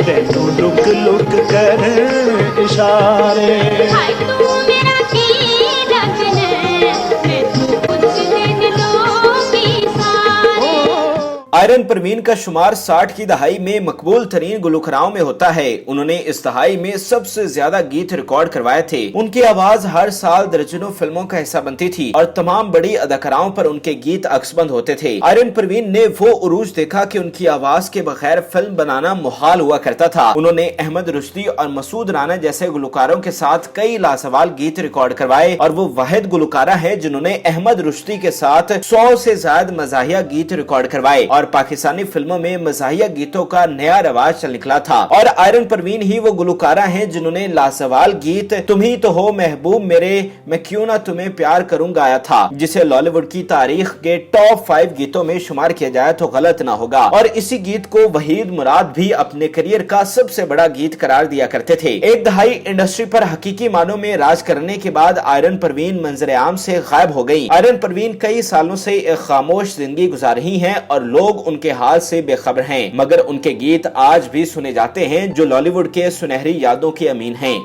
तेनू look look कर इशारे। हाय तू मेरा की लगन मैं तू कुछ दिन लोगी सारे। आयरन परवीन का शुमार 60 की दहाई में मकबूल तरीन गुलकारों में होता है। उन्होंने इस दहाई में सबसे ज्यादा गीत रिकॉर्ड करवाए थे। उनकी आवाज हर साल दर्जनों फिल्मों का हिस्सा बनती थी और तमाम बड़ी अदाकाराओं पर उनके गीत अक्सबंद होते थे। आयरन परवीन ने वो उरूज देखा कि उनकी आवाज के बगैर फिल्म बनाना मुहाल हुआ करता था। उन्होंने अहमद रुश्दी और मसूद राना जैसे गुलकारों के साथ कई लासवाल गीत रिकॉर्ड करवाए और वो वाहिद गुलकारा है जिन्होंने अहमद रुश्दी के साथ 100 से ज्यादा मज़ाहिया गीत रिकॉर्ड करवाए और पाकिस्तानी फिल्मों में मज़ाहिया गीतों का नया रवाज चल निकला था। और आयरन परवीन ही वो गुलकारा हैं जिन्होंने लासवाल गीत तुम ही तो हो महबूब मेरे, मैं क्यों ना तुम्हें प्यार करूं गाया था, जिसे बॉलीवुड की तारीख के टॉप 5 गीतों में शुमार किया जाए तो गलत ना होगा। और इसी गीत को वहीद मुराद भी अपने करियर का सबसे बड़ा गीत करार दिया करते थे। एक दहाई इंडस्ट्री पर हकीकी मानों में राज करने के बाद आयरन परवीन मंजर आम से गायब हो गयी। आयरन परवीन कई सालों से एक खामोश जिंदगी गुजार रही हैं और लोग उनके हाल से बेखबर हैं, मगर उनके गीत आज भी सुने जाते हैं जो बॉलीवुड के सुनहरी यादों के अमीन हैं।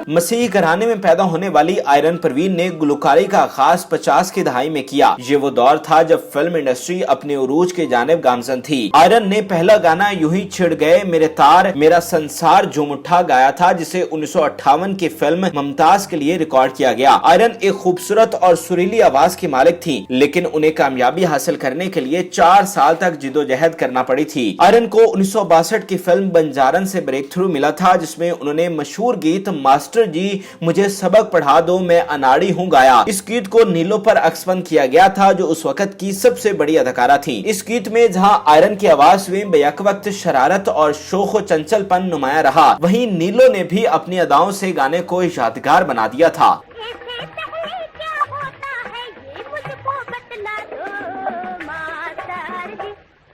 मसीही घराने में पैदा होने वाली आयरन परवीन ने गुलकारी का आगाज 50 की दहाई में किया। ये वो दौर था जब फिल्म इंडस्ट्री अपने उरूज के जानिब गामजन थी। आयरन ने पहला गाना यूं ही छिड़ गए मेरे तार मेरा संसार झूम उठा गाया था, जिसे 1958 की फिल्म मुमताज के लिए रिकॉर्ड किया गया। आयरन एक खूबसूरत और सुरीली आवाज की मालिक थी, लेकिन उन्हें कामयाबी हासिल करने के लिए 4 साल तक जिदोजहद करना पड़ी थी। आयरन को 1962 की फिल्म बंजारन से ब्रेक थ्रू मिला था, जिसमें उन्होंने मशहूर गीत मास्टर जी मुझे सबक पढ़ा दो मैं अनाड़ी हूँ गाया। इस गीत को नीलो पर अक्सबंद किया गया था, जो उस वक्त की सबसे बड़ी अदाकारा थी। इस गीत में जहां आयरन की आवाज में बेयक वक्त शरारत और शोख और चंचलपन नुमाया रहा, वहीं नीलो ने भी अपनी अदाओं से गाने को यादगार बना दिया था।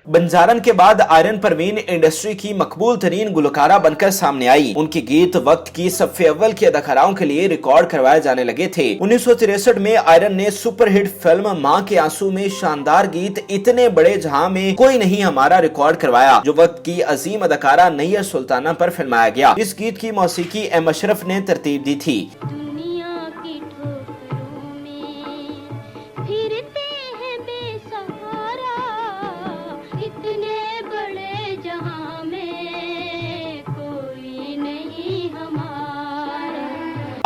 बंजारन के बाद आयरन परवीन इंडस्ट्री की मकबूल तरीन गुलकारा बनकर सामने आई। उनके गीत वक्त की सफ़े अव्वल की अदाकाराओं के लिए रिकॉर्ड करवाए जाने लगे थे। 1963 में आयरन ने सुपरहिट फिल्म माँ के आंसू में शानदार गीत इतने बड़े जहां में कोई नहीं हमारा रिकॉर्ड करवाया, जो वक्त की अजीम अदाकारा नैयर सुल्ताना पर फिल्माया गया। इस गीत की मौसीकी एम अशरफ ने तरतीब दी थी।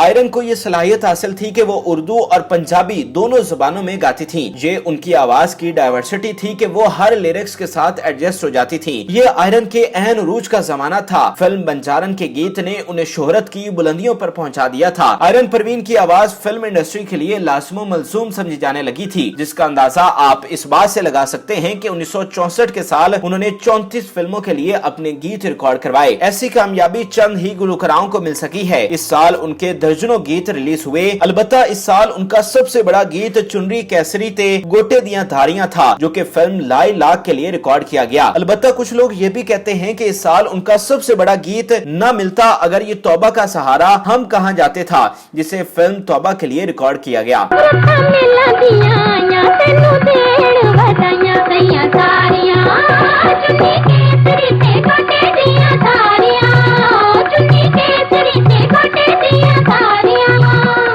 आयरन को ये सलाहियत हासिल थी कि वो उर्दू और पंजाबी दोनों जुबानों में गाती थी। ये उनकी आवाज की डाइवर्सिटी थी कि वो हर लिरिक्स के साथ एडजस्ट हो जाती थी। ये आयरन के अहन उरूज का जमाना था। फिल्म बंजारन के गीत ने उन्हें शोहरत की बुलंदियों पर पहुंचा दिया था। आयरन परवीन की आवाज फिल्म इंडस्ट्री के लिए लाज़िम मलज़ूम समझी जाने लगी थी, जिसका अंदाजा आप इस बात से लगा सकते हैं कि 1964 के साल उन्होंने 34 फिल्मों के लिए अपने गीत रिकॉर्ड करवाए। ऐसी कामयाबी चंद ही गुलकारों को मिल सकी है। इस साल उनके दर्जनों गीत रिलीज हुए। अलबत्ता इस साल उनका सबसे बड़ा गीत चुनरी कैसरी ते गोटे दियां धारियां था, जो कि फिल्म लाई लाख के लिए रिकॉर्ड किया गया। अलबत्ता कुछ लोग ये भी कहते हैं कि इस साल उनका सबसे बड़ा गीत न मिलता अगर ये तौबा का सहारा हम कहां जाते था, जिसे फिल्म तौबा के लिए रिकॉर्ड किया गया।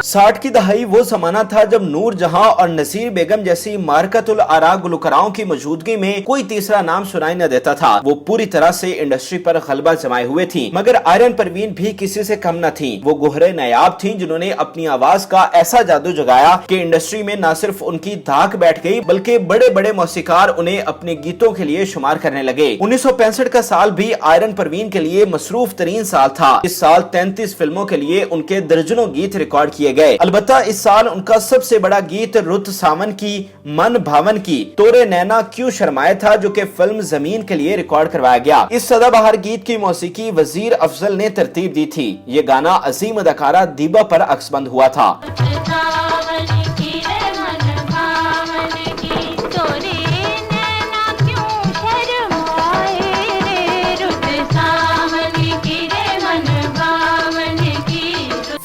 साठ की दहाई वो जमाना था जब नूर जहां और नसीर बेगम जैसी मारकतुल आरा गुलकारों की मौजूदगी में कोई तीसरा नाम सुनाई न देता था। वो पूरी तरह से इंडस्ट्री पर गलबा जमाए हुए थी, मगर आयरन परवीन भी किसी से कम न थी। वो गोहरे नायाब थी जिन्होंने अपनी आवाज का ऐसा जादू जगाया कि इंडस्ट्री में न सिर्फ उनकी धाक बैठ गई, बल्कि बड़े बड़े मौसीकार उन्हें अपने गीतों के लिए शुमार करने लगे। 1965 का साल भी आयरन परवीन के लिए मसरूफ तरीन साल था। इस साल 33 फिल्मों के लिए उनके दर्जनों गीत रिकॉर्ड किए गए। अलबत्ता इस साल उनका सबसे बड़ा गीत रुत सावन की मन भावन की तोरे नैना क्यों शर्माए था, जो कि फिल्म जमीन के लिए रिकॉर्ड करवाया गया। इस सदाबहार गीत की मौसीकी वजीर अफजल ने तरतीब दी थी। ये गाना अजीम अदाकारा दीबा पर अक्सबंद हुआ था।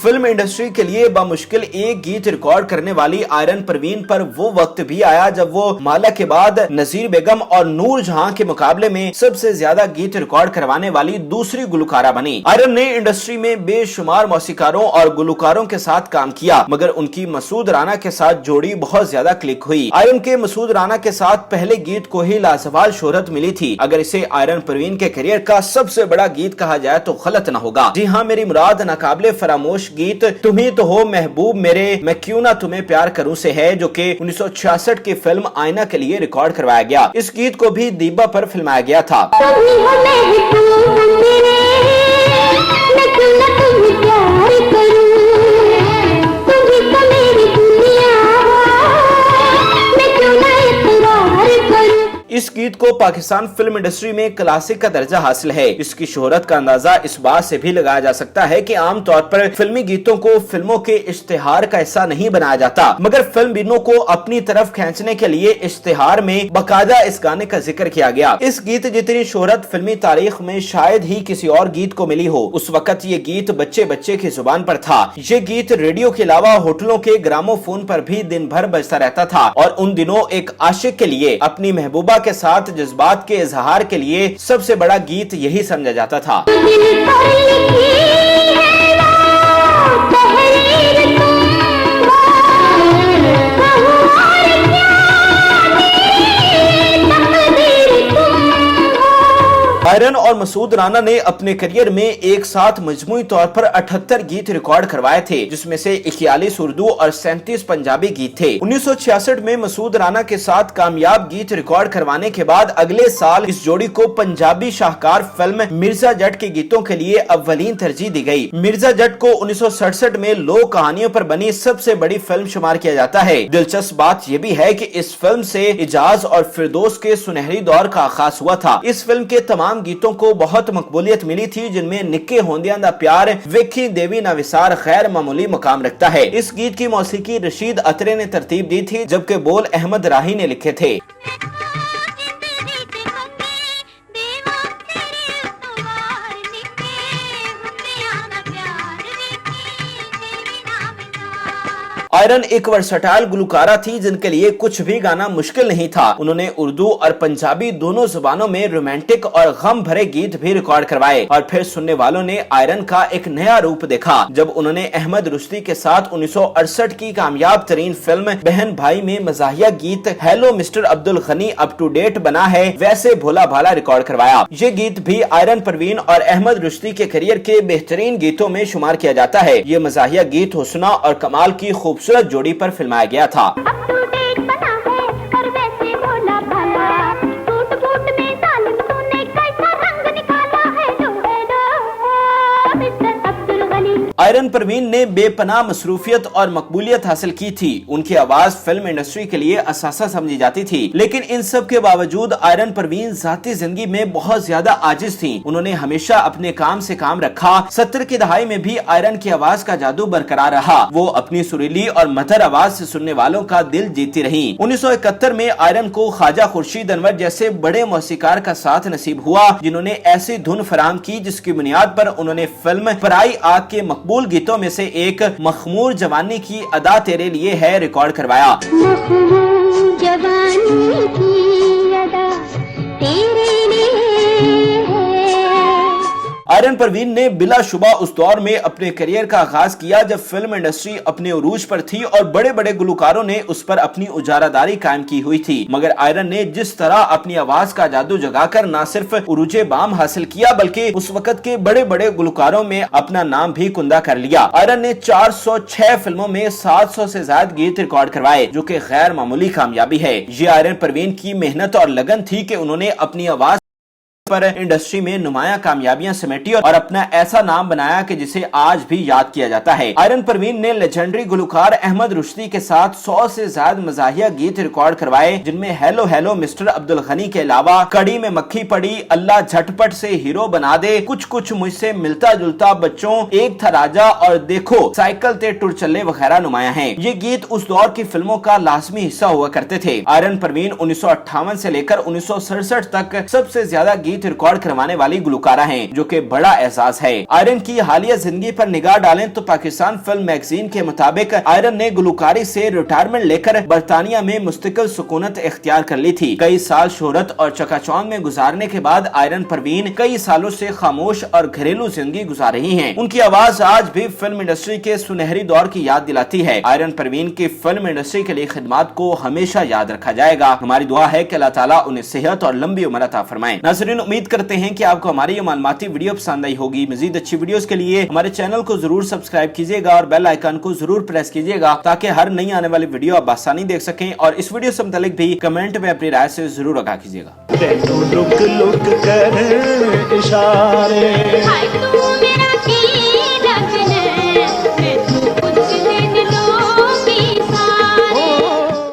फिल्म इंडस्ट्री के लिए बामुश्किल एक गीत रिकॉर्ड करने वाली आयरन परवीन पर वो वक्त भी आया जब वो माला के बाद नजीर बेगम और नूर जहां के मुकाबले में सबसे ज्यादा गीत रिकॉर्ड करवाने वाली दूसरी गुलकारा बनी। आयरन ने इंडस्ट्री में बेशुमार मौसीकारों और गुलकारों के साथ काम किया, मगर उनकी मसूद राना के साथ जोड़ी बहुत ज्यादा क्लिक हुई। आयरन के मसूद राना के साथ पहले गीत को ही लाजवाल शोहरत मिली थी। अगर इसे आयरन परवीन के करियर का सबसे बड़ा गीत कहा जाए तो गलत न होगा। जी हाँ, मेरी मुराद नाकाबिले फरामोश गीत तुम ही तो हो महबूब मेरे, मैं क्यों ना तुम्हें प्यार करूं से है, जो कि 1966 की फिल्म आईना के लिए रिकॉर्ड करवाया गया। इस गीत को भी दीबा पर फिल्माया गया था। इस गीत को पाकिस्तान फिल्म इंडस्ट्री में क्लासिक का दर्जा हासिल है। इसकी शोहरत का अंदाजा इस बात से भी लगाया जा सकता है कि आमतौर पर फिल्मी गीतों को फिल्मों के इश्तिहार का हिस्सा नहीं बनाया जाता, मगर फिल्म बिनों को अपनी तरफ खींचने के लिए इश्तिहार में बाकायदा इस गाने का जिक्र किया गया। इस गीत जितनी शोहरत फिल्मी तारीख में शायद ही किसी और गीत को मिली हो। उस वक्त ये गीत बच्चे बच्चे की जुबान पर था। ये गीत रेडियो के अलावा होटलों के ग्रामोफोन पर भी दिन भर बजता रहता था और उन दिनों एक आशिक के लिए अपनी महबूबा के साथ जज्बात के इजहार के लिए सबसे बड़ा गीत यही समझा जाता था। आयरन और मसूद राना ने अपने करियर में एक साथ मजमूई तौर पर 78 गीत रिकॉर्ड करवाए थे, जिसमें से 41 उर्दू और 37 पंजाबी गीत थे। 1966 में मसूद राना के साथ कामयाब गीत रिकॉर्ड करवाने के बाद अगले साल इस जोड़ी को पंजाबी शाहकार फिल्म मिर्जा जट के गीतों के लिए अव्वलीन तरजीह दी गई। मिर्जा जट को 1967 में लोक कहानियों पर बनी सबसे बड़ी फिल्म शुमार किया जाता है। दिलचस्प बात यह भी है कि इस फिल्म से इजाज और फिरदौस के सुनहरी दौर का आगाज हुआ था। इस फिल्म के तमाम गीतों को बहुत मकबूलियत मिली थी, जिनमें निक्के होंदियां दा प्यार, वेखी देवी ना विसार गैर मामूली मकाम रखता है। इस गीत की मौसीकी रशीद अतरे ने तरतीब दी थी, जबकि बोल अहमद राही ने लिखे थे। आयरन एक वर्सटाइल गुलकारा थी जिनके लिए कुछ भी गाना मुश्किल नहीं था। उन्होंने उर्दू और पंजाबी दोनों जुबानों में रोमांटिक और गम भरे गीत भी रिकॉर्ड करवाए और फिर सुनने वालों ने आयरन का एक नया रूप देखा जब उन्होंने अहमद रुश्ती के साथ 1968 की कामयाब तरीन फिल्म बहन भाई में मज़ाहिया गीत hello mister Abdul Gani up to date बना है वैसे भोला भाला रिकॉर्ड करवाया। ये गीत भी आयरन परवीन और अहमद रुश्ती के करियर के बेहतरीन गीतों में शुमार किया जाता है। ये मज़ाहिया गीत हुस्ना और कमाल की खूबसूरत जोड़ी पर फिल्माया गया था। आयरन परवीन ने बेपनाह मसरूफियत और मकबूलियत हासिल की थी। उनकी आवाज फिल्म इंडस्ट्री के लिए असासा समझी जाती थी, लेकिन इन सब के बावजूद आयरन परवीन जाती जिंदगी में बहुत ज्यादा आजिज थी। उन्होंने हमेशा अपने काम से काम रखा। 70 की दहाई में भी आयरन की आवाज का जादू बरकरार रहा। वो अपनी सुरीली और मधुर आवाज से सुनने वालों का दिल जीतती रही। 1971 में आयरन को ख्वाजा खुर्शीद अनवर जैसे बड़े मौसीकार का साथ नसीब हुआ, जिन्होंने ऐसी धुन फराहम की जिसकी बुनियाद पर उन्होंने फिल्म पराई आग के मकबूल गीतों में से एक मखमूर जवानी की अदा तेरे लिए है रिकॉर्ड करवाया। मखमूर जवानी की अदा तेरे लिए है। आयरन परवीन ने बिलाशुबा उस दौर में अपने करियर का आगाज किया जब फिल्म इंडस्ट्री अपने उरूज पर थी और बड़े बड़े गुलकारों ने उस पर अपनी उजारादारी कायम की हुई थी। मगर आयरन ने जिस तरह अपनी आवाज का जादू जगाकर न सिर्फ उरूजे बाम हासिल किया बल्कि उस वक्त के बड़े बड़े गुलकारों में अपना नाम भी कुंदा कर लिया। आयरन ने 406 फिल्मों में 700 से ज्यादा गीत रिकॉर्ड करवाए, जो कि गैर मामूली कामयाबी है। ये आयरन परवीन की मेहनत और लगन थी कि उन्होंने अपनी आवाज पर इंडस्ट्री में नुमाया कामयाबियां समेटी और अपना ऐसा नाम बनाया कि जिसे आज भी याद किया जाता है। आयरन परवीन ने लेजेंडरी गुलकार अहमद रुश्ती के साथ 100 से ज्यादा मज़ाहिया गीत रिकॉर्ड करवाए, जिनमें hello hello mister Abdul Gani के अलावा कड़ी में मक्खी पड़ी, अल्लाह झटपट से हीरो बना दे, कुछ कुछ मुझसे मिलता जुलता बच्चों, एक था राजा और देखो साइकिल ते टुर चले वगैरह नुमाया है। ये गीत उस दौर की फिल्मों का लाजमी हिस्सा हुआ करते थे। आयरन परवीन 1958 से लेकर 1967 तक सबसे ज्यादा गीत गीत रिकॉर्ड करवाने वाली गुलकारा हैं, जो कि बड़ा एहसास है। आयरन की हालिया जिंदगी पर निगाह डालें तो पाकिस्तान फिल्म मैगजीन के मुताबिक आयरन ने गुलकारी से रिटायरमेंट लेकर बरतानिया में मुस्तकिल सुकूनत इख्तियार कर ली थी। कई साल शोहरत और चकाचौंध में गुजारने के बाद आयरन परवीन कई सालों से खामोश और घरेलू जिंदगी गुजार रही हैं। उनकी आवाज आज भी फिल्म इंडस्ट्री के सुनहरी दौर की याद दिलाती है। आयरन परवीन की फिल्म इंडस्ट्री के लिए खिदमत को हमेशा याद रखा जाएगा। हमारी दुआ है कि अल्लाह ताला उन्हें सेहत और लंबी उम्र अता फरमाए। नाज़रीन, उम्मीद करते हैं कि आपको हमारी ये मालूमाती वीडियो पसंद आई होगी। मजीद अच्छी वीडियोस के लिए हमारे चैनल को जरूर सब्सक्राइब कीजिएगा और बेल आइकन को जरूर प्रेस कीजिएगा ताकि हर नई आने वाली वीडियो आप आसानी देख सकें। और इस वीडियो से मुतालिक भी कमेंट में अपनी राय से जरूर आगाह कीजिएगा। तेनू लुक लुक कर इशारे हाय तू